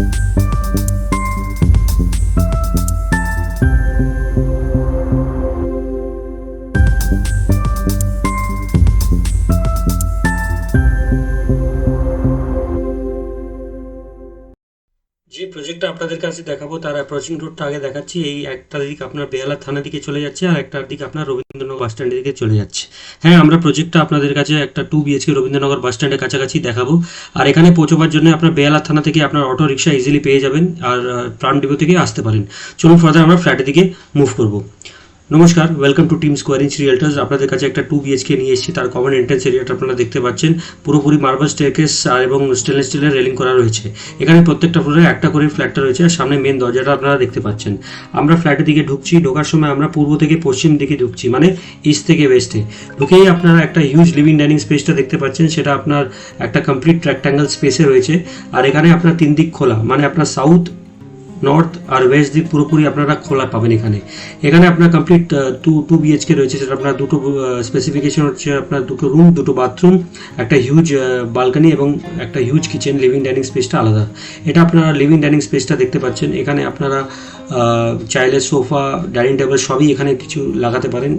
যে প্রজেক্টটা আপনাদের কাছে দেখাবো তার অ্যাপ্রোচিং রোডটা আগে দেখাচ্ছি। এই একটা দিক আপনার বেহালা থানা দিকে চলে যাচ্ছে, আর একটার দিক আপনার রবীন্দ্রনগর বাস স্ট্যান্ডের দিকে চলে যাচ্ছে। হ্যাঁ, আমরা প্রজেক্টটা আপনাদের কাছে একটা 2 বিএইচকে রবীন্দ্রনগর বাস স্ট্যান্ডের কাছাকাছি দেখাবো। আর এখানে পৌঁছবার জন্য আপনার বেহালা থানা থেকে আপনার অটো রিক্সা ইজিলি পেয়ে যাবেন, আর প্রাণ ডিপো থেকে আসতে পারেন। চলুন ফার্দার আমরা ফ্ল্যাটের দিকে মুভ করবো। নমস্কার, welcome to team square inch realtors. আপনাদের কাছে একটা 2 বিএইচকে নিয়ে এসেছি। তার কমন এন্ট্রেন্স এরিয়াটা আপনারা দেখতে পাচ্ছেন, পুরোপুরি মার্বেল স্টেয়ারকেস আর এবং স্টেনলেস স্টিলের রেলিং করা রয়েছে। এখানে প্রত্যেকটা ফ্লোরে একটা করে ফ্ল্যাটটা রয়েছে, আর সামনে মেন দরজাটা আপনারা দেখতে পাচ্ছেন। আমরা ফ্ল্যাটের দিকে ঢুকছি, ঢোকার সময় আমরা পূর্ব থেকে পশ্চিম দিকে ঢুকছি, মানে ইস্ট থেকে ওয়েস্টে। ঢুকেই আপনারা একটা হিউজ লিভিং ডাইনিং স্পেসটা দেখতে পাচ্ছেন, সেটা আপনার একটা কমপ্লিট রেক্ট্যাঙ্গেল স্পেসে রয়েছে। আর এখানে আপনার 3 দিক খোলা, মানে আপনার সাউথ, নর্থ আর ওয়েস্ট দিক পুরোপুরি আপনারা খোলা পাবেন। এখানে আপনার কমপ্লিট টু বিএইচকে রয়েছে, সেটা আপনার দুটো স্পেসিফিকেশন হচ্ছে আপনার 2টো রুম, 2টো বাথরুম, একটা হিউজ বালকনি এবং একটা হিউজ কিচেন। লিভিং ডাইনিং স্পেসটা আলাদা। এটা আপনারা লিভিং ডাইনিং স্পেসটা দেখতে পাচ্ছেন। এখানে আপনারা চাইলে সোফা, ডাইনিং টেবিল সবই এখানে কিছু লাগাতে পারেন।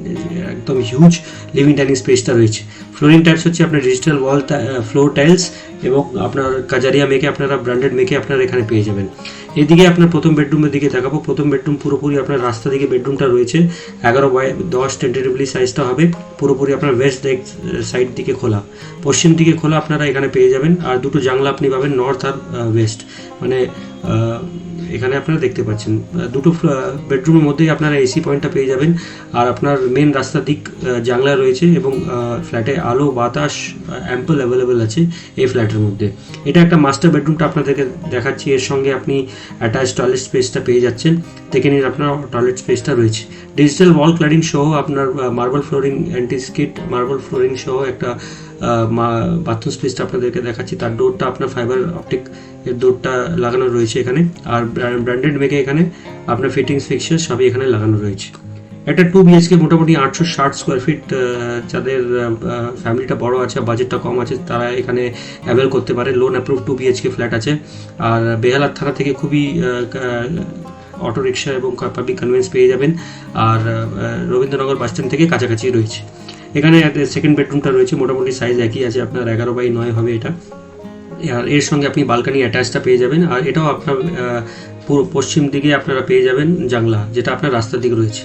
একদম হিউজ লিভিং ডাইনিং স্পেসটা রয়েছে। ফ্লোরিং টাইপস হচ্ছে আপনার ডিজিটাল ওয়াল ফ্লোর টাইলস, এবং আপনার কাজারিয়া মেকে আপনারা ব্র্যান্ডেড মেকে আপনারা এখানে পেয়ে যাবেন। এদিকে আপনার প্রথম বেডরুমের দিকে দেখাবো। প্রথম বেডরুম পুরোপুরি আপনার রাস্তা দিকে বেডরুমটা রয়েছে। 11x10 টেন্টেটিভলি সাইজটা হবে। পুরোপুরি আপনার ওয়েস্ট সাইড দিকে খোলা, পশ্চিম দিকে খোলা আপনারা এখানে পেয়ে যাবেন। আর দুটো জানলা আপনি পাবেন নর্থ আর ওয়েস্ট, মানে এখানে আপনারা দেখতে পাচ্ছেন। দুটো বেডরুমের মধ্যেই আপনারা এসি পয়েন্টটা পেয়ে যাবেন। আর আপনার মেন রাস্তার দিক জানলা রয়েছে, এবং ফ্ল্যাটে আলো বাতাস অ্যাম্পল অ্যাভেলেবেল আছে এই ফ্ল্যাটের মধ্যে। এটা একটা মাস্টার বেডরুমটা আপনাদেরকে দেখাচ্ছি। এর সঙ্গে আপনি অ্যাটাচ টয়লেট স্পেসটা পেয়ে যাচ্ছেন। দেখে নিন, আপনার টয়লেট স্পেসটা রয়েছে। ডিজিটাল ওয়াল ক্লাডিং সহ আপনার marble flooring, anti skid marble flooring সহ একটা বাথরুম স্পেসটা আপনাদেরকে দেখাচ্ছি। তার ডোরটা আপনার ফাইবার অপটিক এর ডোরটা লাগানো রয়েছে এখানে। আর ব্র্যান্ডেড মেকে এখানে আপনার ফিটিংস ফিক্সার সবই এখানে লাগানো রয়েছে। একটা 2 বিএইচকে মোটামুটি 860 স্কোয়ার ফিট, যাদের ফ্যামিলিটা বড় আছে, বাজেটটা কম আছে, তারা এখানে অ্যাভেল করতে পারে। লোন অ্যাপ্রুভ 2 বিএইচকে ফ্ল্যাট আছে। আর বেহালা থানা থেকে খুবই অটো রিক্সা এবং পাবলিক কনভেন্স পেয়ে যাবেন। আর রবীন্দ্রনগর বাস স্ট্যান্ড থেকে কাছাকাছি রয়েছে। এখানে সেকেন্ড বেডরুমটা রয়েছে, মোটামুটি সাইজ একই আছে, আপনার 11x9 হবে এটা। আর এর সঙ্গে আপনি বালকানি অ্যাটাচটা পেয়ে যাবেন। আর এটাও আপনার পুরো পশ্চিম দিকে আপনারা পেয়ে যাবেন জানলা, যেটা আপনার রাস্তার দিকে রয়েছে।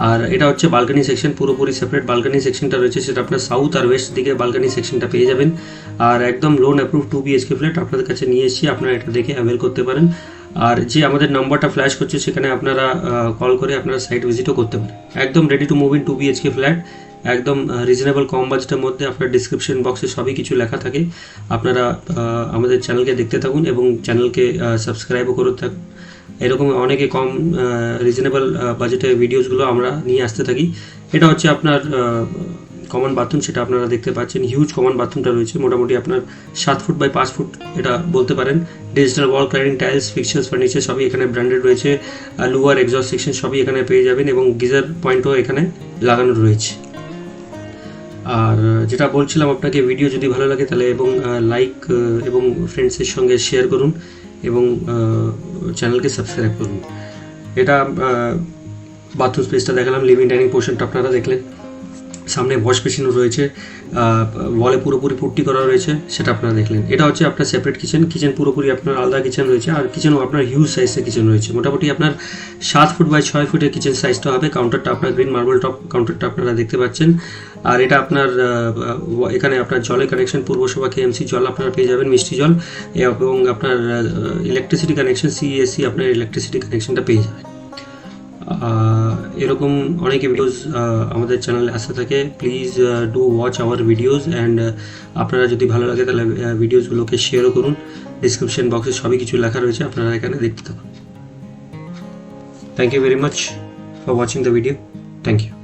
আর এটা হচ্ছে বালকানি সেকশন, পুরোপুরি সেপারেট বালকানি সেকশনটা রয়েছে, সেটা আপনার সাউথ আর ওয়েস্ট দিকে বালকানি সেকশনটা পেয়ে যাবেন। আর একদম লোন অ্যাপ্রুভ 2 বিএইচকে ফ্ল্যাট আপনাদের কাছে নিয়ে এসেছি, আপনারা এটা দেখে অ্যাভেল করতে পারেন। আর যে আমাদের নাম্বারটা ফ্ল্যাশ করছে, সেখানে আপনারা কল করে আপনারা সাইট ভিজিটও করতে পারেন। একদম ready to move in 2 BHK flat, একদম রিজনেবল কম বাজেটের মধ্যে। আপনার ডিসক্রিপশন বক্সে সবই কিছু লেখা থাকে। আপনারা আমাদের চ্যানেলকে দেখতে থাকুন এবং চ্যানেলকে সাবস্ক্রাইবও করে থাকুন। এরকম অনেকে কম রিজনেবল বাজেটের ভিডিওসগুলো আমরা নিয়ে আসতে থাকি। এটা হচ্ছে আপনার কমন বাথরুম, সেটা আপনারা দেখতে পাচ্ছেন। হিউজ কমন বাথরুমটা রয়েছে, মোটামুটি আপনার 7 ফুট বাই 5 ফুট এটা বলতে পারেন। ডিজিটাল ওয়াল ক্লাডিং, টাইলস, ফিক্সার্স, ফার্নিচার সবই এখানে ব্র্যান্ডেড রয়েছে। লোয়ার এক্সস্ট সেকশন সবই এখানে পেয়ে যাবেন, এবং গিজার পয়েন্টও এখানে লাগানো রয়েছে। আর যেটা বলছিলাম আপনাকে, ভিডিও যদি ভালো লাগে তাহলে এবং লাইক এবং ফ্রেন্ডসের সঙ্গে শেয়ার করুন, এবং চ্যানেলকে সাবস্ক্রাইব করুন। এটা বাথরুম স্পেসটা দেখালাম, লিভিং ডাইনিং পোর্শনটা আপনারা দেখলেন। সামনে ওয়াশ বেসিনও রয়েছে, ওয়ালে পুরোপুরি পুট্টি করা রয়েছে, সেটা আপনারা দেখলেন। এটা হচ্ছে আপনার সেপারেট কিচেন পুরোপুরি আপনার আলাদা কিচেন রয়েছে। আর কিচেনও আপনার হিউজ সাইজের কিচেন রয়েছে, মোটামুটি আপনার 7 ফুট বাই 6 ফুটের কিচেন সাইজটা হবে। কাউন্টারটা আপনার গ্রিন মার্বেল টপ কাউন্টারটা আপনারা দেখতে পাচ্ছেন। আর এটা আপনার এখানে আপনার জলের কানেকশন, পূর্বসভা কেএমসি জল আপনারা পেয়ে যাবেন, মিষ্টি জল, এবং আপনার ইলেকট্রিসিটি কানেকশন, সিএসসি আপনার ইলেকট্রিসিটি কানেকশনটা পেয়ে যাবেন। এরকম অনেক ভিডিওস আমাদের চ্যানেলে আসতে থাকে। Please do watch hour videos, and আপনারা যদি ভালো লাগে তাহলে ভিডিওসগুলোকে শেয়ারও করুন। ডিসক্রিপশন বক্সে সবই কিছু লেখা রয়েছে, আপনারা এখানে দেখতে থাকুন। Thank you very much for watching the video. Thank you.